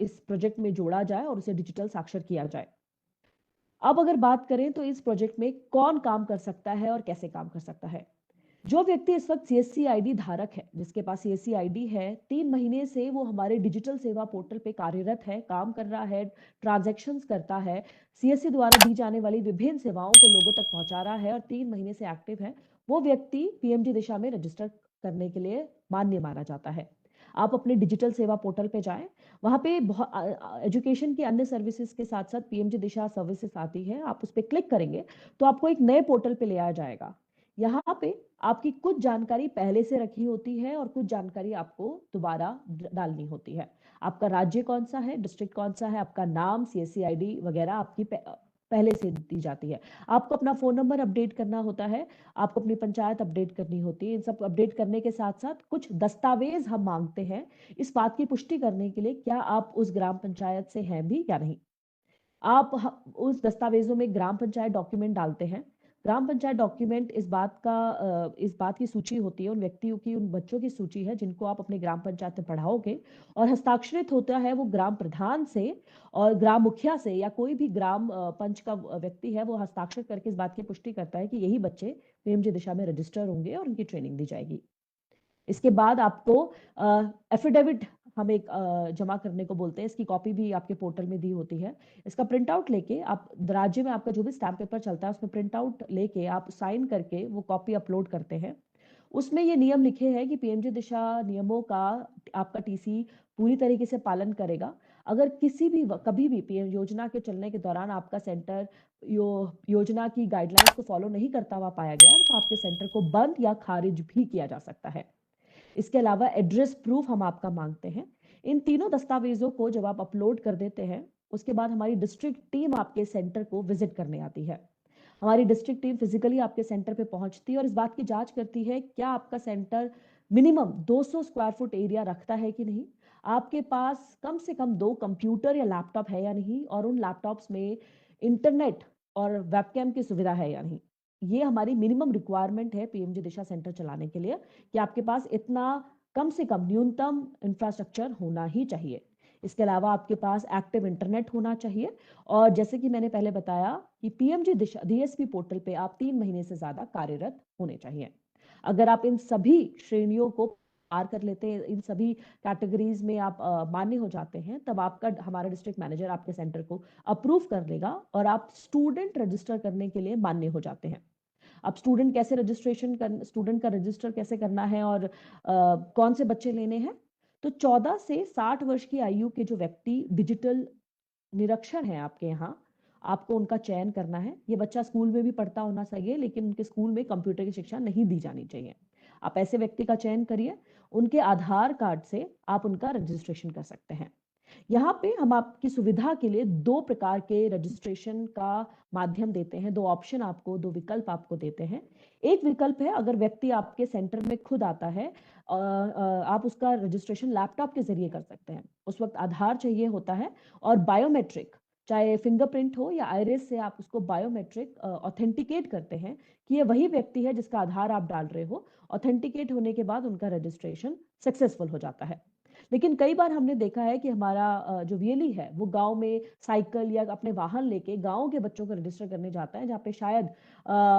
इस प्रोजेक्ट में जोड़ा जाए और उसे डिजिटल साक्षर किया जाए। अब अगर बात करें तो इस प्रोजेक्ट में कौन काम कर सकता है और कैसे काम कर सकता है। जो व्यक्ति इस वक्त सीएससी आईडी धारक है, जिसके पास सीएससी आईडी है, 3 महीने से वो हमारे डिजिटल सेवा पोर्टल पे कार्यरत है, काम कर रहा है, ट्रांजैक्शंस करता है, सीएससी द्वारा दी जाने वाली विभिन्न सेवाओं को लोगों तक पहुंचा रहा है और 3 महीने से एक्टिव है, वो व्यक्ति पीएमजी दिशा में रजिस्टर करने के लिए मान्य माना जाता है। आप अपने डिजिटल सेवा पोर्टल पे जाएं, वहां पे एजुकेशन की अन्य सर्विसेज के साथ साथ पीएमजी दिशा सर्विसेज आती है, आप उस पर क्लिक करेंगे तो आपको एक नए पोर्टल पे ले आया जाएगा। यहाँ पे आपकी कुछ जानकारी पहले से रखी होती है और कुछ जानकारी आपको दोबारा डालनी होती है। आपका राज्य कौन सा है, डिस्ट्रिक्ट कौन सा है, आपका नाम, सीएससी आईडी वगैरह आपकी पहले से दी जाती है। आपको अपना फोन नंबर अपडेट करना होता है, आपको अपनी पंचायत अपडेट करनी होती है। इन सब अपडेट करने के साथ साथ कुछ दस्तावेज हम मांगते हैं इस बात की पुष्टि करने के लिए क्या आप उस ग्राम पंचायत से हैं भी या नहीं। आप उस दस्तावेजों में ग्राम पंचायत डॉक्यूमेंट डालते हैं। ग्राम पंचायत डॉक्यूमेंट इस बात की सूची होती है, उन व्यक्तियों की, उन बच्चों की सूची है जिनको आप अपने ग्राम पंचायत में पढ़ाओगे, और हस्ताक्षरित होता है वो ग्राम प्रधान से और ग्राम मुखिया से, या कोई भी ग्राम पंच का व्यक्ति है वो हस्ताक्षर करके इस बात की पुष्टि करता है कि यही बच्चे पीएमजी दिशा में रजिस्टर होंगे और उनकी ट्रेनिंग दी जाएगी। इसके बाद आपको एफिडेविट हम एक जमा करने को बोलते हैं, इसकी कॉपी भी आपके पोर्टल में दी होती है। इसका प्रिंट आउट लेके आप राज्य में आपका जो भी स्टैम्प पेपर चलता है उसमें प्रिंट आउट लेके आप साइन करके वो कॉपी अपलोड करते हैं। उसमें ये नियम लिखे हैं कि पीएमजी दिशा नियमों का आपका टीसी पूरी तरीके से पालन करेगा। अगर किसी भी कभी भी पीएम योजना के चलने के दौरान आपका सेंटर योजना की गाइडलाइंस को फॉलो नहीं करता हुआ पाया गया तो आपके सेंटर को बंद या खारिज भी किया जा सकता है। इसके अलावा एड्रेस प्रूफ हम आपका मांगते हैं। इन तीनों दस्तावेजों को जब आप अपलोड कर देते हैं, उसके बाद हमारी डिस्ट्रिक्ट टीम आपके सेंटर को विजिट करने आती है। हमारी डिस्ट्रिक्ट टीम फिजिकली आपके सेंटर पे पहुंचती है और इस बात की जांच करती है क्या आपका centre minimum 200 square foot area रखता है कि नहीं, आपके पास कम से कम 2 कंप्यूटर या लैपटॉप है या नहीं, और उन लैपटॉप्स में इंटरनेट और वेबकैम की सुविधा है या नहीं। ये हमारी मिनिमम रिक्वायरमेंट है पीएमजी दिशा सेंटर चलाने के लिए कि आपके पास इतना कम से कम न्यूनतम इंफ्रास्ट्रक्चर होना ही चाहिए। इसके अलावा आपके पास एक्टिव इंटरनेट होना चाहिए, और जैसे कि मैंने पहले बताया कि पीएमजी दिशा डीएसपी पोर्टल पे आप 3 महीने से ज्यादा कार्यरत होने चाहिए। अगर आप इन सभी श्रेणियों को पार कर लेते हैं, इन सभी कैटेगरीज में आप मान्य हो जाते हैं, तब आपका हमारा डिस्ट्रिक्ट मैनेजर आपके सेंटर को अप्रूव कर लेगा और आप स्टूडेंट रजिस्टर करने के लिए मान्य हो जाते हैं। अब स्टूडेंट का रजिस्टर कैसे करना है और कौन से बच्चे लेने हैं, तो 14 से 60 वर्ष की आयु के जो व्यक्ति डिजिटल निरक्षर हैं आपके यहाँ, आपको उनका चयन करना है। ये बच्चा स्कूल में भी पढ़ता होना चाहिए, लेकिन उनके स्कूल में कंप्यूटर की शिक्षा नहीं दी जानी चाहिए। आप ऐसे व्यक्ति का चयन करिए, उनके आधार कार्ड से आप उनका रजिस्ट्रेशन कर सकते हैं। यहाँ पे हम आपकी सुविधा के लिए 2 प्रकार के रजिस्ट्रेशन का माध्यम देते हैं, 2 ऑप्शन आपको, 2 विकल्प आपको देते हैं। एक विकल्प है अगर व्यक्ति आपके सेंटर में खुद आता है, आप उसका रजिस्ट्रेशन लैपटॉप के जरिए कर सकते हैं। उस वक्त आधार चाहिए होता है और बायोमेट्रिक, चाहे फिंगरप्रिंट हो या आइरिस से आप उसको बायोमेट्रिक ऑथेंटिकेट करते हैं कि ये वही व्यक्ति है जिसका आधार आप डाल रहे हो। ऑथेंटिकेट होने के बाद उनका रजिस्ट्रेशन सक्सेसफुल हो जाता है। लेकिन कई बार हमने देखा है कि हमारा जो वीएलई है वो गांव में साइकिल या अपने वाहन लेके गांव के बच्चों को रजिस्टर करने जाता है, जहाँ पे शायद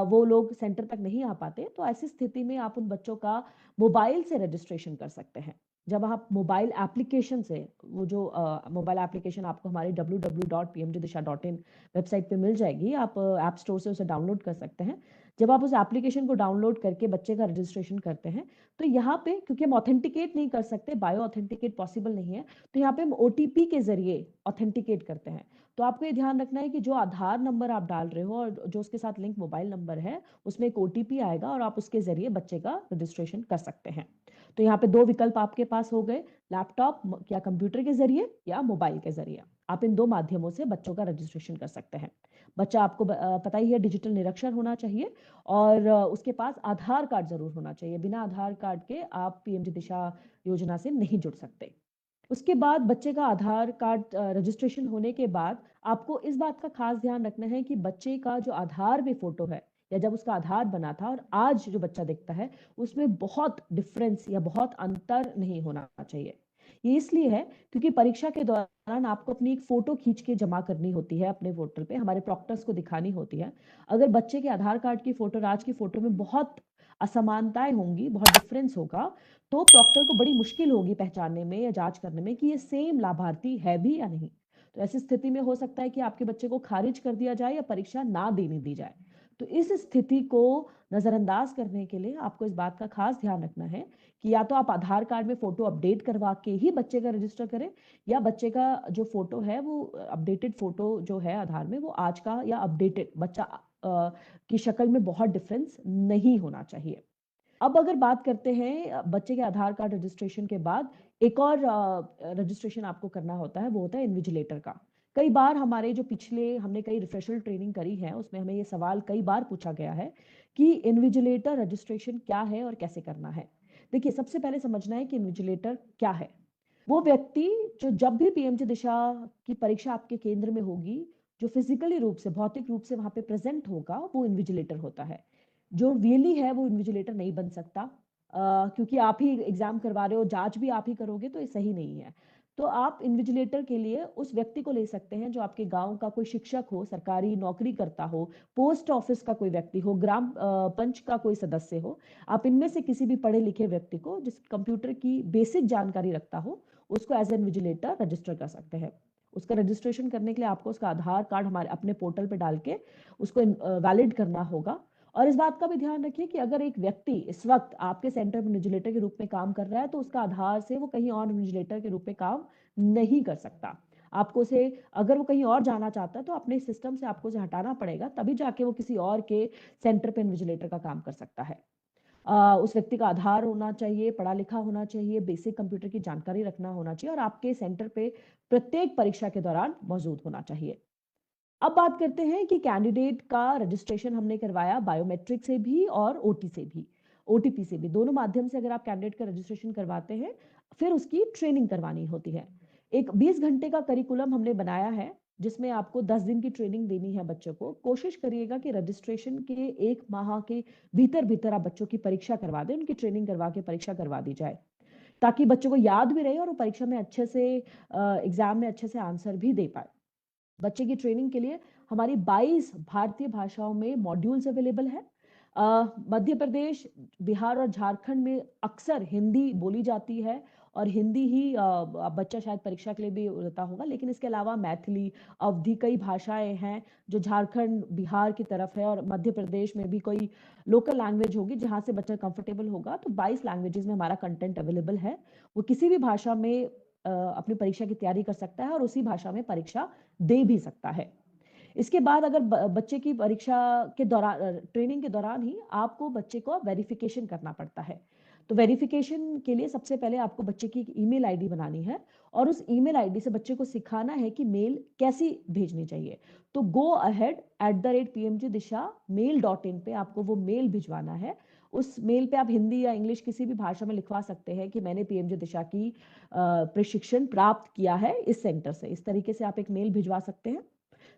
वो लोग सेंटर तक नहीं आ पाते। तो ऐसी स्थिति में आप उन बच्चों का मोबाइल से रजिस्ट्रेशन कर सकते हैं। जब आप मोबाइल एप्लीकेशन से, वो जो मोबाइल एप्लीकेशन आपको हमारे www.pmjdisha.in वेबसाइट पे मिल जाएगी, आप ऐप स्टोर से उसे डाउनलोड कर सकते हैं। जब आप उस एप्लीकेशन को डाउनलोड करके बच्चे का रजिस्ट्रेशन करते हैं, तो यहाँ पे क्योंकि हम ऑथेंटिकेट नहीं कर सकते, बायो ऑथेंटिकेट पॉसिबल नहीं है, तो यहाँ पे हम ओटीपी के जरिए ऑथेंटिकेट करते हैं। तो आपको ये ध्यान रखना है कि जो आधार नंबर आप डाल रहे हो और जो उसके साथ लिंक मोबाइल नंबर है, उसमें एक ओटीपी आएगा और आप उसके जरिए बच्चे का रजिस्ट्रेशन कर सकते हैं। तो यहाँ पे 2 विकल्प आपके पास हो गए, लैपटॉप या कंप्यूटर के जरिए या मोबाइल के जरिए। आप इन 2 माध्यमों से बच्चों का रजिस्ट्रेशन कर सकते हैं। बच्चा आपको पता ही है डिजिटल निरक्षर होना चाहिए और उसके पास आधार कार्ड जरूर होना चाहिए। बिना आधार कार्ड के आप पीएमजी दिशा योजना से नहीं जुड़ सकते। उसके बाद बच्चे का आधार कार्ड रजिस्ट्रेशन होने के बाद आपको इस बात का खास ध्यान रखना है कि बच्चे का जो आधार में फोटो है या जब उसका आधार बना था और आज जो बच्चा दिखता है, उसमें बहुत डिफरेंस या बहुत अंतर नहीं होना चाहिए। ये इसलिए है क्योंकि परीक्षा के दौरान आपको अपनी एक फ़ोटो खींच के जमा करनी होती है अपने पोर्टल पे, हमारे प्रॉक्टर्स को दिखानी होती है। अगर बच्चे के आधार कार्ड की फ़ोटो और आज की फ़ोटो में बहुत असमानताएँ होंगी, बहुत डिफ़रेंस होगा, तो प्रॉक्टर को बड़ी मुश्किल होगी पहचानने में या जाँच करने में कि ये सेम लाभार्थी है भी या नहीं। तो ऐसी स्थिति में हो सकता है कि आपके बच्चे को खारिज कर दिया जाए या परीक्षा ना देने दी जाए। तो इस स्थिति को नज़रअंदाज करने के लिए आपको इस बात का खास ध्यान रखना है कि या तो आप आधार कार्ड में फ़ोटो अपडेट करवा के ही बच्चे का रजिस्टर करें या बच्चे का जो फ़ोटो है वो अपडेटेड फ़ोटो जो है आधार में वो आज का या अपडेटेड बच्चा की शक्ल में बहुत डिफ़रेंस नहीं होना चाहिए। अब अगर बात करते हैं बच्चे के आधार कार्ड रजिस्ट्रेशन के बाद एक और रजिस्ट्रेशन आपको करना होता है, वो होता है इन्विजिलेटर का। कई बार हमारे जो पिछले हमने कई रिफ्रेशर ट्रेनिंग करी है, उसमें हमें ये सवाल कई बार पूछा गया है कि इन्विजिलेटर रजिस्ट्रेशन क्या है और कैसे करना है? देखिए, सबसे पहले समझना है कि इन्विजिलेटर क्या है? वो व्यक्ति जो जब भी पीएमजी दिशा की परीक्षा आपके केंद्र में होगी, जो फिज़िकली रूप से, भौतिक रूप से वहाँ पे प्रेज़ेंट होगा, वो इन्विजिलेटर होता है। जो रियली है वो इन्विजिलेटर नहीं बन सकता क्योंकि आप ही एग्जाम करवा रहे हो, जांच भी आप ही करोगे तो ये सही नहीं है। तो आप इन्विजिलेटर के लिए उस व्यक्ति को ले सकते हैं जो आपके गांव का कोई शिक्षक हो, सरकारी नौकरी करता हो, पोस्ट ऑफिस का कोई व्यक्ति हो, ग्राम पंच का कोई सदस्य हो। आप इनमें से किसी भी पढ़े लिखे व्यक्ति को जिस कंप्यूटर की बेसिक जानकारी रखता हो, उसको एज इन्विजिलेटर रजिस्टर कर सकते हैं। उसका रजिस्ट्रेशन करने के लिए आपको उसका आधार कार्ड हमारे अपने पोर्टल पे डाल के उसको वैलिड करना होगा। और इस बात का भी ध्यान रखिए कि अगर एक व्यक्ति इस वक्त आपके सेंटर में इन्विजिलेटर के रूप में काम कर रहा है तो उसका आधार से वो कहीं और इन्विजिलेटर के रूप में काम नहीं कर सकता। आपको उसे अगर वो कहीं और जाना चाहता है तो अपने सिस्टम से आपको उसे हटाना पड़ेगा, तभी जाके वो किसी और के सेंटर पे इन्विजिलेटर का काम कर सकता है। उस व्यक्ति का आधार होना चाहिए, पढ़ा लिखा होना चाहिए, बेसिक कंप्यूटर की जानकारी रखना होना चाहिए और आपके सेंटर पे प्रत्येक परीक्षा के दौरान मौजूद होना चाहिए। अब बात करते हैं कि कैंडिडेट का रजिस्ट्रेशन हमने करवाया बायोमेट्रिक से भी और ओटी से भी, ओटीपी से भी, दोनों माध्यम से अगर आप कैंडिडेट का रजिस्ट्रेशन करवाते हैं, फिर उसकी ट्रेनिंग करवानी होती है। एक 20 घंटे का करिकुलम हमने बनाया है जिसमें आपको 10 दिन की ट्रेनिंग देनी है बच्चों को। कोशिश करिएगा कि रजिस्ट्रेशन के 1 माह के भीतर-भीतर आप बच्चों की परीक्षा करवा दें, उनकी ट्रेनिंग करवा के परीक्षा करवा दी जाए, ताकि बच्चों को याद भी रहे और वो परीक्षा में अच्छे से एग्जाम में अच्छे से आंसर भी दे पाए। बच्चे की ट्रेनिंग के लिए हमारी 22 भारतीय भाषाओं में मॉड्यूल्स अवेलेबल है। मध्य प्रदेश, बिहार और झारखंड में अक्सर हिंदी बोली जाती है और हिंदी ही बच्चा शायद परीक्षा के लिए भी होता होगा, लेकिन इसके अलावा मैथिली, अवधी कई भाषाएं हैं जो झारखंड, बिहार की तरफ है और मध्य प्रदेश में भी कोई लोकल लैंग्वेज होगी जहां से बच्चा कंफर्टेबल होगा। तो 22 लैंग्वेजेस में हमारा कंटेंट अवेलेबल है। वो किसी भी भाषा में अपनी परीक्षा की तैयारी कर सकता है और उसी भाषा में परीक्षा दे भी सकता है। इसके बाद अगर बच्चे की परीक्षा के दौरान ट्रेनिंग के दौरान ही आपको बच्चे को वेरिफिकेशन करना पड़ता है। तो वेरिफिकेशन के लिए सबसे पहले आपको बच्चे की एक ईमेल आईडी बनानी है और उस ईमेल आईडी से बच्चे को सिखाना है कि मेल कैसी भेजनी चाहिए। तो गो अहेड @pmgdisha@mail.in पे आपको वो मेल भिजवाना है। उस मेल पे आप हिंदी या इंग्लिश किसी भी भाषा में लिखवा सकते हैं कि मैंने पीएमजी दिशा की प्रशिक्षण प्राप्त किया है इस सेंटर से। इस तरीके से आप एक मेल भिजवा सकते हैं।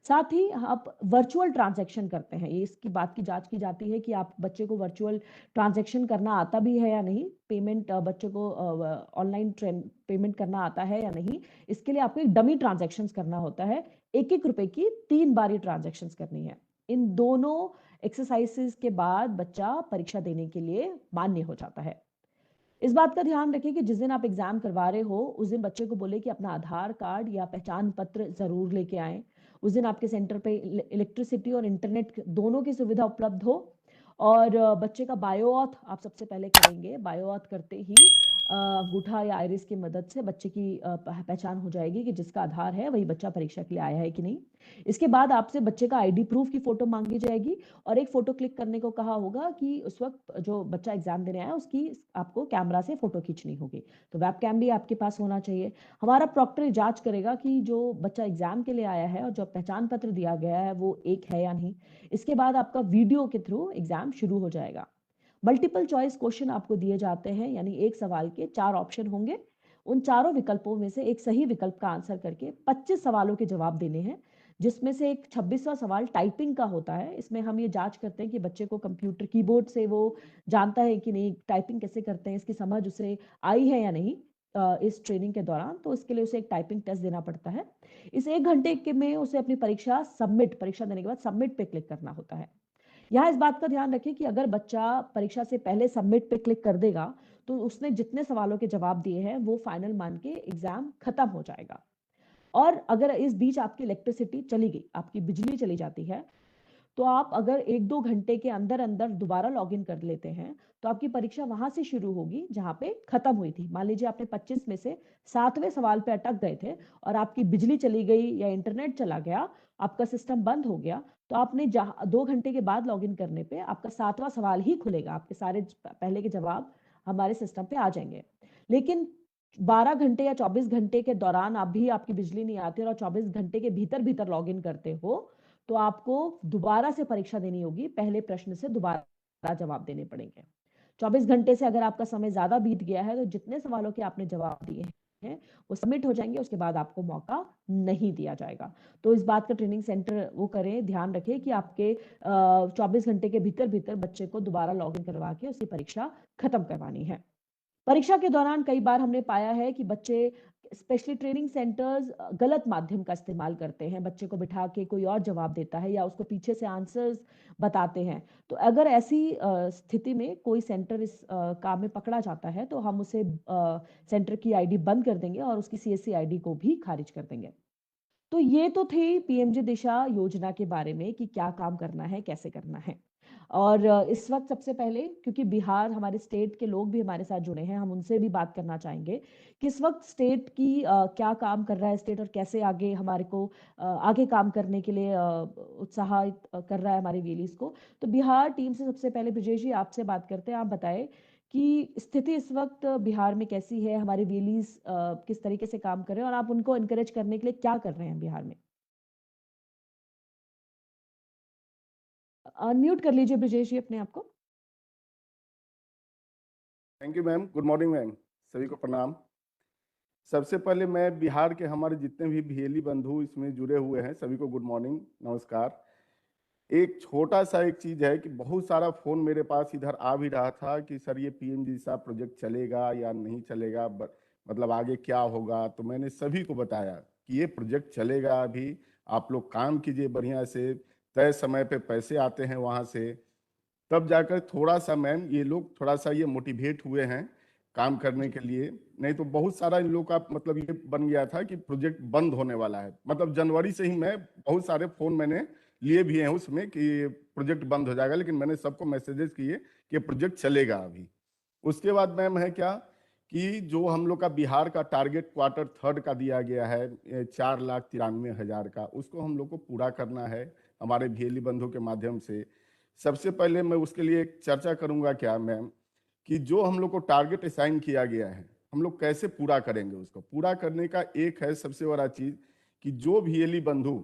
साथ ही आप वर्चुअल ट्रांजैक्शन करते हैं, ये इसकी बात की जांच की जाती है कि आप बच्चे को वर्चुअल ट्रांजैक्शन करना आता भी है या नहीं, पेमेंट बच्चे को ऑनलाइन पेमेंट करना आता है या नहीं। इसके लिए आपको एक डमी ट्रांजैक्शन करना होता है, ₹1-1 की 3 बार ये ट्रांजैक्शन करनी है। इन दोनों एक्सरसाइजेस के बाद बच्चा परीक्षा देने के लिए मान्य हो जाता है। इस बात का ध्यान रखें कि जिस दिन आप एग्जाम करवा रहे हो उस दिन बच्चे को बोले कि अपना आधार कार्ड या पहचान पत्र जरूर लेके आए। उस दिन आपके सेंटर पे इलेक्ट्रिसिटी और इंटरनेट दोनों की सुविधा उपलब्ध हो और बच्चे का बायोऑथ आप सबसे पहले करेंगे। बायोऑथ करते ही अंगूठा या आइरिस की मदद से बच्चे की पहचान हो जाएगी कि जिसका आधार है वही बच्चा परीक्षा के लिए आया है कि नहीं। इसके बाद आपसे बच्चे का आईडी प्रूफ की फोटो मांगी जाएगी और एक फोटो क्लिक करने को कहा होगा कि उस वक्त जो बच्चा एग्जाम देने आया उसकी आपको कैमरा से फोटो खींचनी होगी। तो वेब कैम भी आपके पास होना चाहिए। हमारा प्रॉक्टर जांच करेगा कि जो बच्चा एग्जाम के लिए आया है और जो पहचान पत्र दिया गया है वो एक है या नहीं। इसके बाद आपका वीडियो के थ्रू एग्जाम शुरू हो जाएगा। मल्टीपल चॉइस क्वेश्चन आपको दिए जाते हैं, यानी एक सवाल के 4 ऑप्शन होंगे। उन चारों विकल्पों में से एक सही विकल्प का आंसर करके 25 सवालों के जवाब देने हैं, जिसमें से एक 26वां सवाल टाइपिंग का होता है। इसमें हम ये जांच करते हैं कि बच्चे को कंप्यूटर कीबोर्ड से वो जानता है कि नहीं, टाइपिंग कैसे करते हैं, इसकी समझ उसे आई है या नहीं। इस ट्रेनिंग के दौरान, तो इसके लिए उसे एक टाइपिंग टेस्ट देना पड़ता है। इस 1 घंटे के में उसे अपनी परीक्षा देने के बाद सबमिट पे क्लिक करना होता है। यहाँ इस बात का ध्यान रखें कि अगर बच्चा परीक्षा से पहले सबमिट पे क्लिक कर देगा, तो उसने जितने सवालों के जवाब दिए हैं, वो फाइनल मान के एग्जाम खत्म हो जाएगा। और अगर इस बीच आपकी इलेक्ट्रिसिटी चली गई, आपकी बिजली चली जाती है, तो आप अगर 1-2 घंटे के अंदर-अंदर दोबारा लॉगिन कर लेते हैं, तो आपकी परीक्षा वहां से शुरू होगी जहां पे खत्म हुई थी। मान लीजिए आपने 25 में से 7वें सवाल पे अटक गए थे और आपकी बिजली चली गई या इंटरनेट चला गया, आपका सिस्टम बंद हो गया, तो आपने 2 घंटे के बाद लॉगिन करने पे आपका 7वां सवाल ही खुलेगा। आपके सारे पहले के जवाब हमारे सिस्टम पे आ जाएंगे। लेकिन 12 घंटे या 24 घंटे के दौरान आप भी आपकी बिजली नहीं आती और 24 घंटे के भीतर-भीतर लॉगिन करते हो, तो आपको दोबारा से परीक्षा देनी होगी, पहले प्रश्न से दोबारा जवाब देने पड़ेंगे। 24 घंटे से अगर आपका समय ज्यादा बीत गया है, तो जितने सवालों के आपने जवाब दिए हैं वो सबमिट हो जाएंगे, उसके बाद आपको मौका नहीं दिया जाएगा। तो इस बात का ट्रेनिंग सेंटर वो करें, ध्यान रखें कि आपके 24 घंटे के भीतर भीतर बच्चे को दोबारा लॉगिन करवा के उसकी परीक्षा खत्म करवानी है। परीक्षा के दौरान कई बार हमने पाया है कि बच्चे, स्पेशली ट्रेनिंग सेंटर्स, गलत माध्यम का इस्तेमाल करते हैं। बच्चे को बिठा के कोई और जवाब देता है या उसको पीछे से आंसर्स बताते हैं। तो अगर ऐसी स्थिति में कोई सेंटर इस काम में पकड़ा जाता है, तो हम उसे सेंटर की आईडी बंद कर देंगे और उसकी सीएससी आईडी को भी खारिज कर देंगे। तो ये तो थी पीएमजी दिशा योजना के बारे में कि क्या काम करना है, कैसे करना है। और इस वक्त सबसे पहले, क्योंकि बिहार हमारे स्टेट के लोग भी हमारे साथ जुड़े हैं, हम उनसे भी बात करना चाहेंगे कि इस वक्त स्टेट की क्या काम कर रहा है स्टेट, और कैसे आगे हमारे को आगे काम करने के लिए उत्साहित कर रहा है हमारे वेलीज को। तो बिहार टीम से सबसे पहले ब्रिजेश जी आपसे बात करते हैं। आप बताएं कि स्थिति इस वक्त बिहार में कैसी है, हमारे वेलीज किस तरीके से काम कर रहे हैं और आप उनको एनकरेज करने के लिए क्या कर रहे हैं बिहार में। अनम्यूट कर लीजिए ब्रिजेश जी अपने आप को। Thank you ma'am. Good morning ma'am, सभी को प्रणाम। सबसे पहले मैं बिहार के हमारे जितने भी भीएली बंधु इसमें जुड़े हुए हैं सभी को गुड मॉर्निंग, नमस्कार। एक छोटा सा एक चीज है कि बहुत सारा फोन मेरे पास इधर आ भी रहा था कि सर ये पीएमजी सा प्रोजेक्ट चलेगा या नहीं चलेगा, मतलब आगे क्या होगा। तो मैंने सभी को बताया कि ये प्रोजेक्ट चलेगा, अभी आप लोग काम कीजिए बढ़िया से, तय समय पे पैसे आते हैं वहां से। तब जाकर थोड़ा सा मैम ये लोग थोड़ा सा ये मोटिवेट हुए हैं काम करने जी के लिए। नहीं तो बहुत सारा इन लोग का मतलब ये बन गया था कि प्रोजेक्ट बंद होने वाला है। मतलब जनवरी से ही मैं बहुत सारे फोन मैंने लिए भी हैं उसमें कि प्रोजेक्ट बंद हो जाएगा, लेकिन मैंने सबको मैसेजेस किए कि प्रोजेक्ट चलेगा अभी। उसके बाद मैम है क्या कि जो हम लोग का बिहार का टारगेट क्वार्टर थर्ड का दिया गया है 4,93,000 का, उसको हम लोग को पूरा करना है हमारे भीएली बंधु के माध्यम से। सबसे पहले मैं उसके लिए एक चर्चा करूंगा क्या मैम कि जो हम लोग को टारगेट असाइन किया गया है हम लोग कैसे पूरा करेंगे। उसको पूरा करने का एक है सबसे बड़ा चीज कि जो भीएली बंधु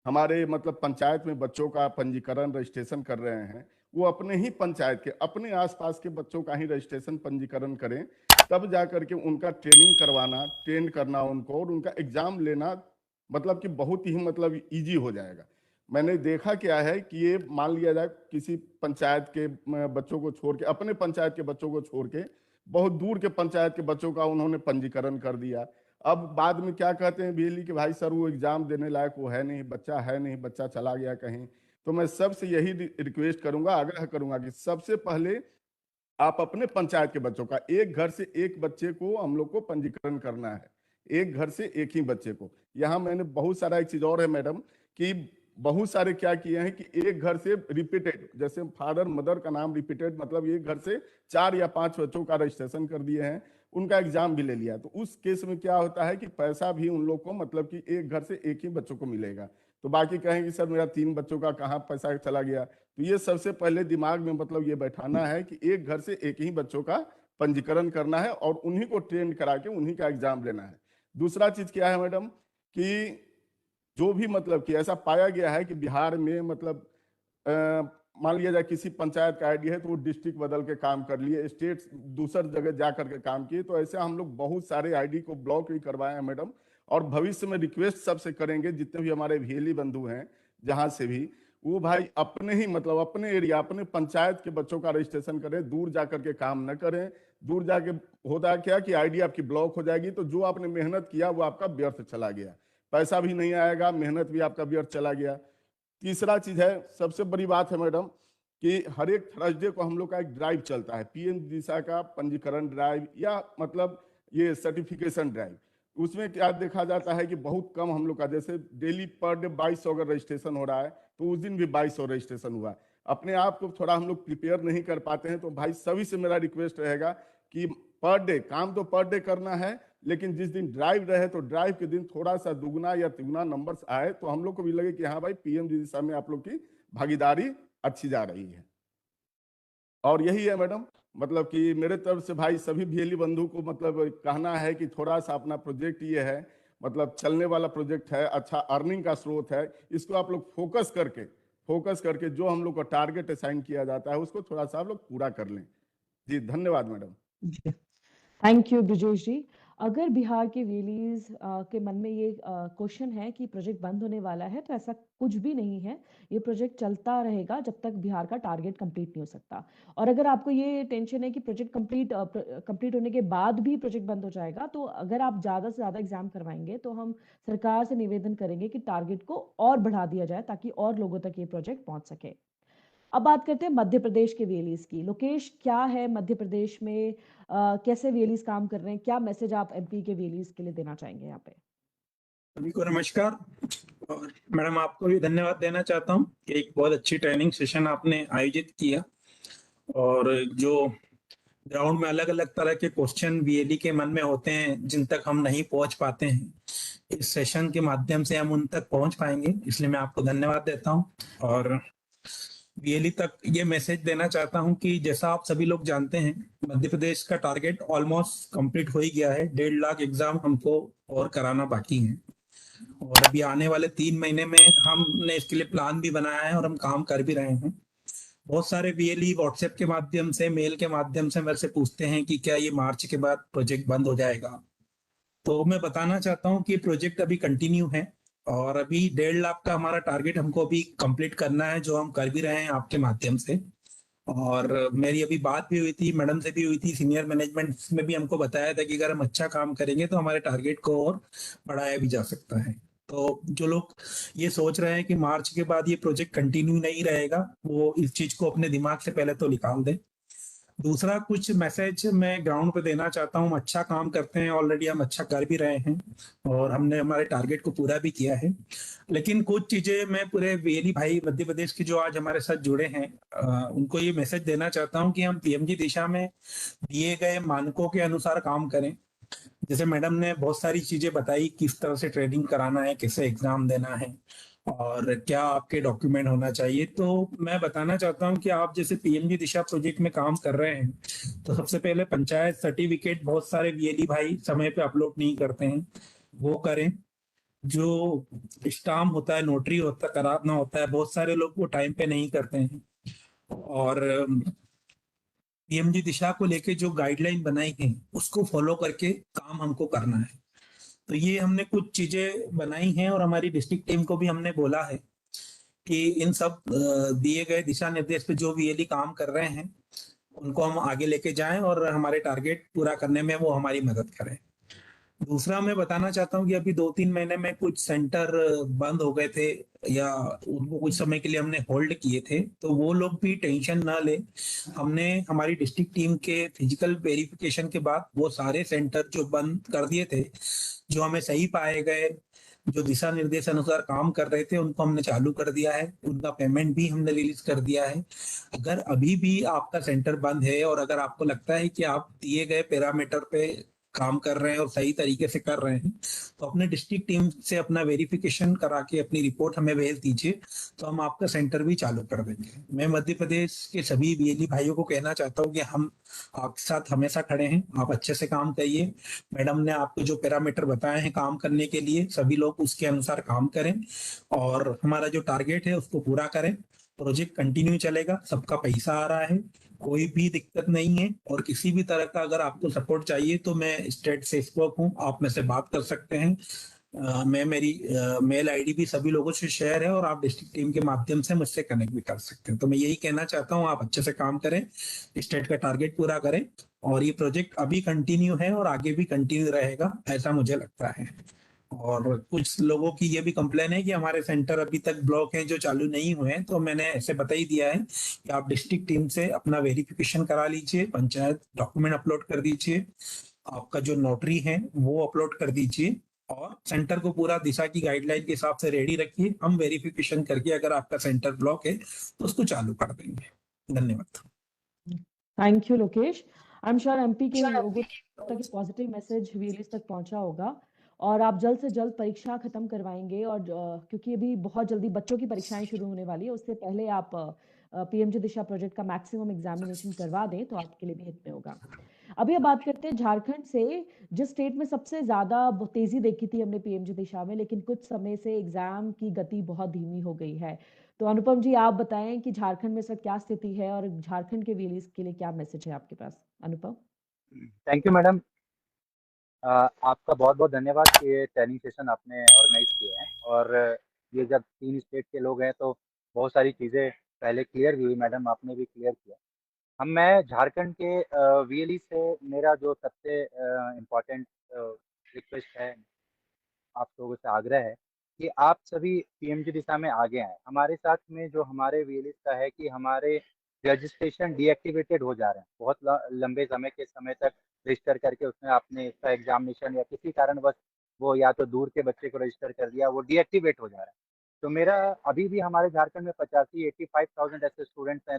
हमारे मतलब पंचायत में बच्चों का पंजीकरण रजिस्ट्रेशन कर रहे हैं, वो अपने ही पंचायत के अपने आसपास के बच्चों का ही रजिस्ट्रेशन पंजीकरण करें। तब जाकर के उनका ट्रेनिंग करवाना, ट्रेन करना उनको और उनका एग्जाम लेना मतलब कि बहुत ही मतलब इजी हो जाएगा। मैंने देखा क्या है कि ये मान लिया जाए किसी पंचायत के बच्चों को छोड़ के, अपने पंचायत के बच्चों को छोड़ के बहुत दूर के पंचायत के बच्चों का उन्होंने पंजीकरण कर दिया। अब बाद में क्या कहते हैं बिजली कि भाई सर वो एग्जाम देने लायक वो है नहीं, बच्चा है नहीं, बच्चा चला गया कहीं। तो मैं सबसे यही रिक्वेस्ट करूंगा, आग्रह करूंगा कि सबसे पहले आप अपने पंचायत के बच्चों का, एक घर से एक बच्चे को हम लोग को पंजीकरण करना है, एक घर से एक ही बच्चे को। यहाँ मैंने बहुत सारा एक चीज और है मैडम कि बहुत सारे क्या किए हैं कि एक घर से रिपीटेड, जैसे फादर मदर का नाम रिपीटेड, मतलब एक घर से 4 या 5 बच्चों का रजिस्ट्रेशन कर दिए हैं, उनका एग्जाम भी ले लिया। तो उस केस में क्या होता है कि पैसा भी उन लोग को मतलब कि एक घर से एक ही बच्चों को मिलेगा। तो बाकी कहेंगे सर मेरा 3 बच्चों का कहाँ पैसा चला गया। तो ये सबसे पहले दिमाग में मतलब ये बैठाना है कि एक घर से एक ही बच्चों का पंजीकरण करना है और उन्हीं को ट्रेन करा के उन्हीं का एग्जाम लेना है। दूसरा चीज क्या है मैडम कि जो भी मतलब कि ऐसा पाया गया है कि बिहार में मतलब मान लिया जाए किसी पंचायत का आईडी है तो वो डिस्ट्रिक्ट बदल के काम कर लिए, स्टेट दूसर जगह जा करके काम किए। तो ऐसे हम लोग बहुत सारे आईडी को ब्लॉक भी करवाए हैं मैडम, और भविष्य में रिक्वेस्ट सबसे करेंगे जितने भी हमारे भीएली बंधु हैं जहां से भी, वो भाई अपने ही मतलब अपने एरिया अपने पंचायत के बच्चों का रजिस्ट्रेशन करें, दूर जा करके काम न करें। दूर जाके होता क्या कि आईडी आपकी ब्लॉक हो जाएगी, तो जो आपने मेहनत किया वो आपका व्यर्थ चला गया, पैसा भी नहीं आएगा, मेहनत भी आपका व्यर्थ चला गया। तीसरा चीज है, सबसे बड़ी बात है मैडम, कि हर एक थर्सडे को हम लोग का एक ड्राइव चलता है, पीएम दिशा का पंजीकरण ड्राइव, या मतलब ये सर्टिफिकेशन ड्राइव। उसमें क्या देखा जाता है कि बहुत कम हम लोग का, जैसे डेली पर डे 2200 अगर रजिस्ट्रेशन हो रहा है तो उस दिन भी 2200 रजिस्ट्रेशन हुआ। अपने आप को थोड़ा हम लोग प्रिपेयर नहीं कर पाते हैं, तो भाई सभी से मेरा रिक्वेस्ट रहेगा कि पर डे काम तो पर डे करना है, लेकिन जिस दिन ड्राइव रहे तो ड्राइव के दिन थोड़ा सा दुगना या तिगुना नंबर्स आए, तो हम लोग को भी लगे कि हाँ भाई पीएम दिशा में आप लोग की भागीदारी अच्छी जा रही है। और यही है मैडम, मतलब कि मेरे तरफ से भाई सभी भीएलई बंधु को मतलब कहना है कि थोड़ा सा अपना प्रोजेक्ट ये है, मतलब चलने वाला प्रोजेक्ट है, अच्छा अर्निंग का स्रोत है, इसको आप लोग फोकस करके जो हम लोग को टारगेट असाइन किया जाता है उसको थोड़ा सा आप लोग पूरा कर लें। जी धन्यवाद मैडम। जी, थैंक यू ब्रिजेश जी। अगर बिहार के वेलीज के मन में ये क्वेश्चन है कि प्रोजेक्ट बंद होने वाला है, तो ऐसा कुछ भी नहीं है। ये प्रोजेक्ट चलता रहेगा जब तक बिहार का टारगेट कंप्लीट नहीं हो सकता। और अगर आपको ये टेंशन है कि प्रोजेक्ट कंप्लीट होने के बाद भी प्रोजेक्ट बंद हो जाएगा, तो अगर आप ज्यादा से ज्यादा एग्जाम करवाएंगे तो हम सरकार से निवेदन करेंगे कि टारगेट को और बढ़ा दिया जाए ताकि और लोगों तक ये प्रोजेक्ट पहुंच सके। अब बात करते हैं मध्य प्रदेश के वेलीज की। लोकेश, क्या है मध्य प्रदेश में, कैसे वेलीज काम कर रहे हैं, क्या मैसेज आप एमपी के वेलीज के लिए देना चाहेंगे यहाँ पे? सभी को नमस्कार। और मैडम आपको भी धन्यवाद देना चाहता हूँ कि एक बहुत अच्छी ट्रेनिंग सेशन आपने आयोजित किया, और जो ग्राउंड में अलग अलग तरह के क्वेश्चन वीएलई के मन में होते हैं जिन तक हम नहीं पहुंच पाते हैं, इस सेशन के माध्यम से हम उन तक पहुंच पाएंगे, इसलिए मैं आपको धन्यवाद देता हूं। और वीएलई तक ये मैसेज देना चाहता हूं कि जैसा आप सभी लोग जानते हैं, मध्य प्रदेश का टारगेट ऑलमोस्ट कंप्लीट हो ही गया है। 1.5 लाख एग्जाम हमको और कराना बाकी है, और अभी आने वाले 3 महीने में हमने इसके लिए प्लान भी बनाया है और हम काम कर भी रहे हैं। बहुत सारे वीएलई व्हाट्सएप के माध्यम से, मेल के माध्यम से मेरे से पूछते हैं कि क्या ये मार्च के बाद प्रोजेक्ट बंद हो जाएगा। तो मैं बताना चाहता हूँ कि प्रोजेक्ट अभी कंटिन्यू है, और अभी 1.5 लाख का हमारा टारगेट हमको अभी कंप्लीट करना है, जो हम कर भी रहे हैं आपके माध्यम से। और मेरी अभी बात भी हुई थी, मैडम से भी हुई थी, सीनियर मैनेजमेंट में भी हमको बताया था कि अगर हम अच्छा काम करेंगे तो हमारे टारगेट को और बढ़ाया भी जा सकता है। तो जो लोग ये सोच रहे हैं कि मार्च के बाद ये प्रोजेक्ट कंटिन्यू नहीं रहेगा, वो इस चीज को अपने दिमाग से पहले तो निकाल दें। दूसरा कुछ मैसेज मैं ग्राउंड पे देना चाहता हूँ। अच्छा काम करते हैं, ऑलरेडी हम अच्छा कर भी रहे हैं और हमने हमारे टारगेट को पूरा भी किया है, लेकिन कुछ चीजें मैं पूरे वीएलई भाई मध्य प्रदेश के जो आज हमारे साथ जुड़े हैं उनको ये मैसेज देना चाहता हूँ कि हम पीएमजी दिशा में दिए गए मानकों के अनुसार काम करें। जैसे मैडम ने बहुत सारी चीजें बताई, किस तरह से ट्रेनिंग कराना है, कैसे एग्जाम देना है और क्या आपके डॉक्यूमेंट होना चाहिए। तो मैं बताना चाहता हूं कि आप जैसे पीएमजी दिशा प्रोजेक्ट में काम कर रहे हैं, तो सबसे पहले पंचायत सर्टिफिकेट बहुत सारे वीएलई भाई समय पे अपलोड नहीं करते हैं, वो करें। जो स्टाम्प होता है, नोटरी होता है, कराना होता है, बहुत सारे लोग वो टाइम पे नहीं करते हैं। और पीएमजी दिशा को लेके जो गाइडलाइन बनाई है उसको फॉलो करके काम हमको करना है। तो ये हमने कुछ चीजें बनाई हैं, और हमारी डिस्ट्रिक्ट टीम को भी हमने बोला है कि इन सब दिए गए दिशा निर्देश पे जो वीएलई काम कर रहे हैं उनको हम आगे लेके जाएं और हमारे टारगेट पूरा करने में वो हमारी मदद करें। दूसरा मैं बताना चाहता हूँ कि अभी 2-3 महीने में कुछ सेंटर बंद हो गए थे, या उनको कुछ समय के लिए हमने होल्ड किए थे, तो वो लोग भी टेंशन ना ले। हमने हमारी डिस्ट्रिक्ट टीम के फिजिकल वेरिफिकेशन के बाद वो सारे सेंटर जो बंद कर दिए थे, जो हमें सही पाए गए, जो दिशा निर्देश अनुसार काम कर रहे थे, उनको हमने चालू कर दिया है, उनका पेमेंट भी हमने रिलीज कर दिया है। अगर अभी भी आपका सेंटर बंद है और अगर आपको लगता है कि आप दिए गए पैरामीटर पे काम कर रहे हैं और सही तरीके से कर रहे हैं, तो अपने डिस्ट्रिक्ट टीम से अपना वेरिफिकेशन करा के अपनी रिपोर्ट हमें भेज दीजिए, तो हम आपका सेंटर भी चालू कर देंगे। मैं मध्य प्रदेश के सभी वीएलई भाइयों को कहना चाहता हूँ कि हम आपके साथ हमेशा खड़े हैं, आप अच्छे से काम करिए। मैडम ने आपको जो पैरामीटर बताए हैं काम करने के लिए, सभी लोग उसके अनुसार काम करें और हमारा जो टारगेट है उसको पूरा करें। प्रोजेक्ट कंटिन्यू चलेगा, सबका पैसा आ रहा है, कोई भी दिक्कत नहीं है। और किसी भी तरह का अगर आपको सपोर्ट चाहिए तो मैं स्टेट से स्पोक हूँ, आप में से बात कर सकते हैं। मैं मेरी मेल आईडी भी सभी लोगों से शेयर है और आप डिस्ट्रिक्ट टीम के माध्यम से मुझसे कनेक्ट भी कर सकते हैं। तो मैं यही कहना चाहता हूँ, आप अच्छे से काम करें, स्टेट का टारगेट पूरा करें और ये प्रोजेक्ट अभी कंटिन्यू है और आगे भी कंटिन्यू रहेगा, ऐसा मुझे लगता है। और कुछ लोगों की ये भी कंप्लेन है कि हमारे सेंटर अभी तक ब्लॉक हैं जो चालू नहीं हुए हैं, तो मैंने ऐसे बता ही दिया है कि आप डिस्ट्रिक्ट टीम से अपना वेरिफिकेशन करा लीजिए, पंचायत डॉक्यूमेंट अपलोड कर दीजिए, आपका जो नोटरी है वो अपलोड कर दीजिए, और सेंटर को पूरा दिशा की गाइडलाइन के हिसाब से रेडी रखिए। हम वेरिफिकेशन करके अगर आपका सेंटर ब्लॉक है तो उसको चालू कर देंगे। धन्यवाद। Thank you Lokesh. I am sure MP के लोगों तक ये पॉजिटिव मैसेज वीएलईज तक पहुंचा होगा और आप जल्द से जल्द परीक्षा खत्म करवाएंगे। और क्योंकि अभी बहुत जल्दी बच्चों की परीक्षाएं शुरू होने वाली है, उससे पहले आप पीएमजी दिशा प्रोजेक्ट का मैक्सिमम एग्जामिनेशन करवा दें तो आपके लिए भी हित में होगा। अभी अब बात करते हैं झारखंड से, जिस स्टेट में सबसे ज्यादा तेजी देखी थी हमने पीएमजी दिशा में, लेकिन कुछ समय से एग्जाम की गति बहुत धीमी हो गई है। तो अनुपम जी, आप बताएं कि झारखंड में इस वक्त क्या स्थिति है और झारखंड के वीएलईज के लिए क्या मैसेज है आपके पास। अनुपम। Thank you madam. आपका बहुत बहुत धन्यवाद कि ये ट्रेनिंग सेशन आपने ऑर्गेनाइज किए हैं। और ये जब 3 स्टेट के लोग हैं तो बहुत सारी चीज़ें पहले क्लियर भी हुई, मैडम आपने भी क्लियर किया। मैं झारखंड के वीएलई से मेरा जो सबसे इम्पोर्टेंट रिक्वेस्ट है, आप लोगों से आग्रह है कि आप सभी पीएमजी दिशा में आगे आएँ। हमारे साथ में जो हमारे वीएलईज़ का है कि हमारे रजिस्ट्रेशन डीएक्टिवेटेड हो जा रहे हैं। बहुत लंबे समय तक रजिस्टर करके उसमें आपने इसका एग्जामिनेशन या किसी कारणवश वो या तो दूर के बच्चे को रजिस्टर कर दिया, वो डीएक्टिवेट हो जा रहा है। तो मेरा अभी भी हमारे झारखंड में 85,000 ऐसे स्टूडेंट्स हैं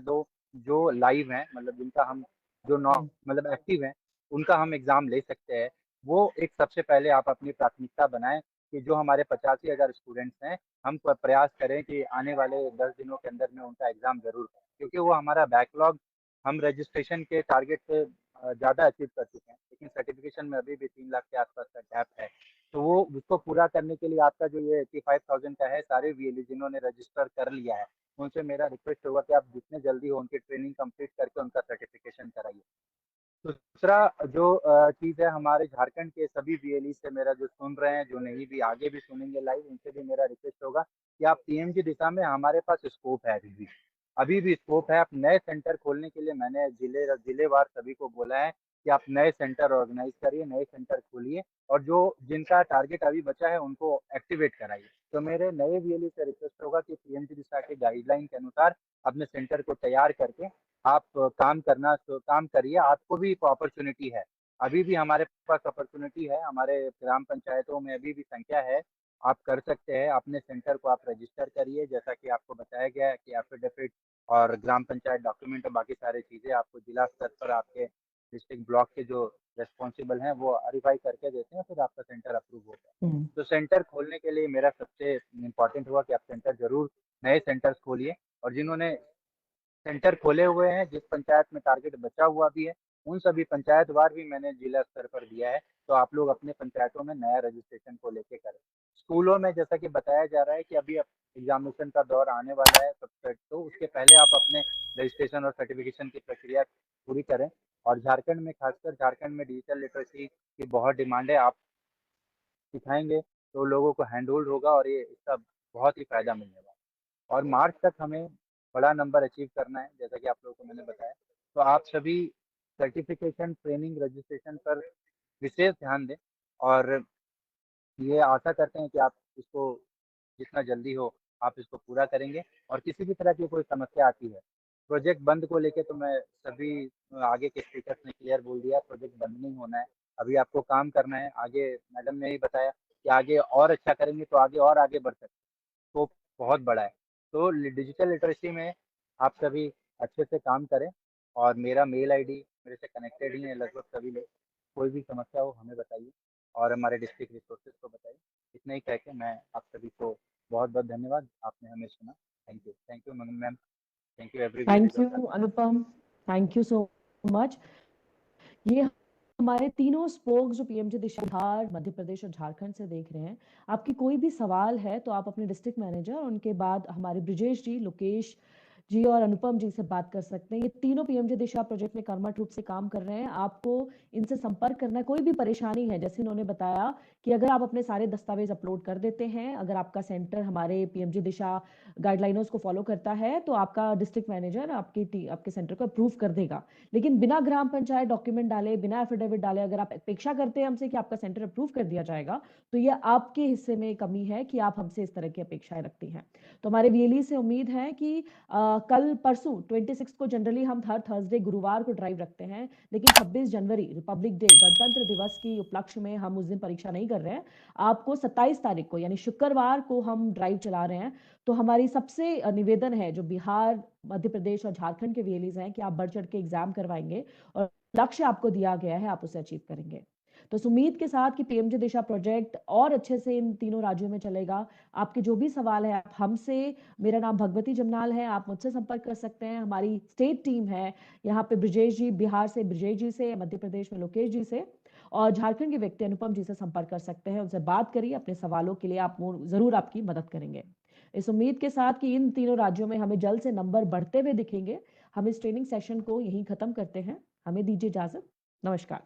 जो लाइव हैं, मतलब जिनका हम जो मतलब एक्टिव हैं, उनका हम एग्ज़ाम ले सकते हैं। वो एक सबसे पहले आप अपनी प्राथमिकता बनाएँ कि जो हमारे 85,000 स्टूडेंट्स हैं, हम प्रयास करें कि आने वाले 10 दिनों के अंदर में उनका एग्ज़ाम ज़रूर करें, क्योंकि वो हमारा बैकलॉग हम रजिस्ट्रेशन के टारगेट से ज़्यादा अचीव कर चुके हैं, लेकिन सर्टिफिकेशन में अभी भी 3 लाख के आसपास का गैप है। तो वो उसको पूरा करने के लिए आपका जो ये 85,000 का है, सारे वीएलई जिन्होंने रजिस्टर कर लिया है, उनसे मेरा रिक्वेस्ट होगा कि आप जितने जल्दी हो उनकी ट्रेनिंग कंप्लीट करके उनका सर्टिफिकेशन कराइए। दूसरा जो चीज़ है, हमारे झारखंड के सभी वीएलई से मेरा जो सुन रहे हैं, जो नहीं भी आगे भी सुनेंगे लाइव, उनसे भी मेरा रिक्वेस्ट होगा कि आप पीएमजी दिशा में हमारे पास स्कोप है अभी भी स्कोप है। आप नए सेंटर खोलने के लिए मैंने जिलेवार सभी को बोला है कि आप नए सेंटर ऑर्गेनाइज करिए, नए सेंटर खोलिए और जो जिनका टारगेट अभी बचा है उनको एक्टिवेट कराइए। तो मेरे नए वीएलई से रिक्वेस्ट होगा कि पीएमजी दिशा के गाइडलाइन के अनुसार अपने सेंटर को तैयार करके आप काम करिए। आपको भी एक अपॉर्चुनिटी है, अभी भी हमारे पास अपॉर्चुनिटी है, हमारे ग्राम पंचायतों में अभी भी संख्या है, आप कर सकते हैं। अपने सेंटर को आप रजिस्टर करिए, जैसा कि आपको बताया गया है कि एफिडेविट और ग्राम पंचायत डॉक्यूमेंट और बाकी सारी चीज़ें आपको जिला स्तर पर आपके डिस्ट्रिक्ट ब्लॉक के जो रिस्पॉन्सिबल हैं वो वेरीफाई करके देते हैं, फिर आपका सेंटर अप्रूव होता है। तो सेंटर खोलने के लिए मेरा सबसे इम्पोर्टेंट हुआ कि आप सेंटर जरूर नए सेंटर्स खोलिए, और जिन्होंने सेंटर खोले हुए हैं, जिस पंचायत में टारगेट बचा हुआ भी है, उन सभी पंचायतवार भी मैंने जिला स्तर पर दिया है। तो आप लोग अपने पंचायतों में नया रजिस्ट्रेशन को लेके करें। स्कूलों में जैसा कि बताया जा रहा है कि अभी एग्जामिनेशन का दौर आने वाला है तो उसके पहले आप अपने रजिस्ट्रेशन और सर्टिफिकेशन की प्रक्रिया पूरी करें। और झारखंड में, खासकर झारखंड में डिजिटल लिटरेसी की बहुत डिमांड है। आप सिखाएंगे तो लोगों को हैंड होल्ड होगा और ये इसका बहुत ही फायदा मिलने वाला है। और मार्च तक हमें बड़ा नंबर अचीव करना है, जैसा कि आप लोगों को मैंने बताया। तो आप सभी सर्टिफिकेशन, ट्रेनिंग, रजिस्ट्रेशन पर विशेष ध्यान दें और ये आशा करते हैं कि आप इसको जितना जल्दी हो आप इसको पूरा करेंगे। और किसी भी तरह की कोई समस्या आती है प्रोजेक्ट बंद को लेके, तो मैं सभी आगे के स्पीकर्स ने क्लियर बोल दिया, प्रोजेक्ट बंद नहीं होना है, अभी आपको काम करना है आगे। मैडम ने ही बताया कि आगे और अच्छा करेंगे तो आगे और आगे बढ़ सकते हैं, स्कोप बहुत बड़ा है। तो डिजिटल लिटरेसी में आप सभी अच्छे से काम करें। और मेरा मेल आईडी मेरे से कनेक्टेड ही है लगभग सभी लोग, कोई भी समस्या हो हमें बताइए और हमारे डिस्ट्रिक्ट रिसोर्सेज को बताइए। इतना ही कह के मैं आप सभी को बहुत बहुत धन्यवाद, आपने हमें सुना। Thank you ma'am, thank you every. Thank you Anupam, thank you so much. ये हमारे तीनों स्पोक्स जो पीएमजी दिशा बिहार, मध्य प्रदेश और झारखंड से देख रहे हैं। आपकी कोई भी सवाल है तो आप अपने डिस्ट्रिक्ट मैनेजर, उनके बाद हमारे ब्रिजेश जी, लोकेश जी और अनुपम जी से बात कर सकते हैं। ये तीनों पीएमजी दिशा प्रोजेक्ट में कर्मठ रूप से काम कर रहे हैं। आपको इनसे संपर्क करना है, कोई भी परेशानी है, जैसे इन्होंने बताया कि अगर आप अपने सारे दस्तावेज अपलोड कर देते हैं, अगर आपका सेंटर हमारे पीएमजी दिशा गाइडलाइंस को फॉलो करता है, तो आपका डिस्ट्रिक्ट मैनेजर आपके सेंटर को अप्रूव कर देगा। लेकिन बिना ग्राम पंचायत डॉक्यूमेंट डाले, बिना एफिडेविट डाले अगर आप अपेक्षा करते हैं हमसे कि आपका सेंटर अप्रूव कर दिया जाएगा, तो ये आपके हिस्से में कमी है कि आप हमसे इस तरह की अपेक्षाएं रखती हैं। तो हमारे वीएलई से उम्मीद है कि कल परसों 26 को जनरली हम हर थर्सडे गुरुवार को ड्राइव रखते हैं, लेकिन 26 जनवरी रिपब्लिक डे गणतंत्र दिवस की उपलक्ष्य में हम उस दिन परीक्षा नहीं कर रहे हैं। आपको 27 तारीख को यानी शुक्रवार को हम ड्राइव चला रहे हैं। तो हमारी सबसे निवेदन है जो बिहार, मध्य प्रदेश और झारखंड के वीएलईज हैं कि आप बढ़ चढ़ के एग्जाम करवाएंगे और लक्ष्य आपको दिया गया है आप उसे अचीव करेंगे। तो इस उम्मीद के साथ कि पीएमजी दिशा प्रोजेक्ट और अच्छे से इन तीनों राज्यों में चलेगा। आपके जो भी सवाल है आप हमसे, मेरा नाम भगवती जमनाल है, आप मुझसे संपर्क कर सकते हैं। हमारी स्टेट टीम है यहाँ पे ब्रिजेश जी, बिहार से ब्रिजेश जी से, मध्य प्रदेश में लोकेश जी से और झारखंड के व्यक्ति अनुपम जी से संपर्क कर सकते हैं। उनसे बात करिए, अपने सवालों के लिए आप जरूर आपकी मदद करेंगे। इस उम्मीद के साथ कि इन तीनों राज्यों में हमें जल्द से नंबर बढ़ते हुए दिखेंगे, हम इस ट्रेनिंग सेशन को यहीं खत्म करते हैं। हमें दीजिए इजाजत। नमस्कार।